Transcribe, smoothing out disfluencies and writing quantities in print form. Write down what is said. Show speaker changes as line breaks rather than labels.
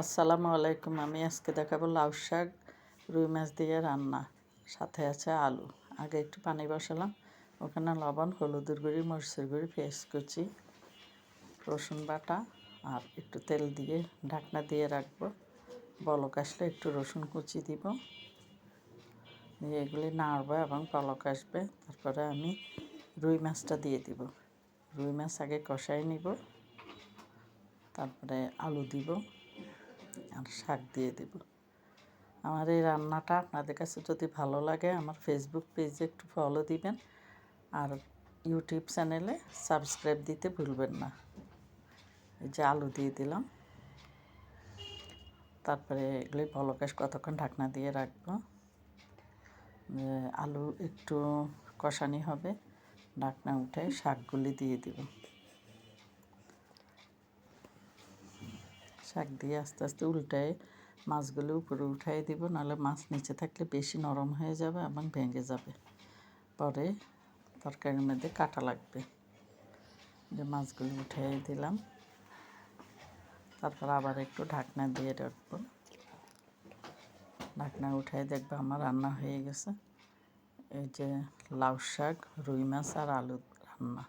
আসসালামু আলাইকুম। আমি আজকে দেখাবো লাউ শাক রুই মাছ দিয়ে রান্না, সাথে আছে আলু। আগে একটু পানি বসালাম, ওখানে লবণ, হলুদের গুঁড়ি, মরিচের গুঁড়ি, পেঁয়াজ কুচি, রসুন বাটা আর একটু তেল দিয়ে ঢাকনা দিয়ে রাখবো। বলক আসলে একটু রসুন কুচি দিব, দিয়ে এগুলি নাড়বো এবং বলক আসবে। তারপরে আমি রুই মাছটা দিয়ে দিব। রুই মাছ আগে কষাই নিব, তারপরে আলু দিব আর শাক দিয়ে দেব। আমার এই রান্নাটা আপনাদের কাছে যদি ভালো লাগে আমার ফেসবুক পেজে একটু ফলো দিবেন আর ইউটিউব চ্যানেলে সাবস্ক্রাইব দিতে ভুলবেন না। এই যে আলু দিয়ে দিলাম, তারপরে এগুলি বলকাশ কতক্ষণ ঢাকনা দিয়ে রাখবো। আলু একটু কষানি হবে, ঢাকনা উঠে শাকগুলি দিয়ে দিব। শাক দিয়ে আস্তে আস্তে উল্টায় মাছগুলো উপরে উঠাই দিব, নাহলে মাছ নিচে থাকলে বেশি নরম হয়ে যাবে এবং ভেঙে যাবে, পরে তরকারির মধ্যে কাটা লাগবে। যে মাছগুলো উঠাই দিলাম, তারপর আবার একটু ঢাকনা দিয়ে রাখবো। ঢাকনা উঠাই দেখবো আমার রান্না হয়ে গেছে। এই যে লাউ শাক, রুই মাছ আর আলু রান্না।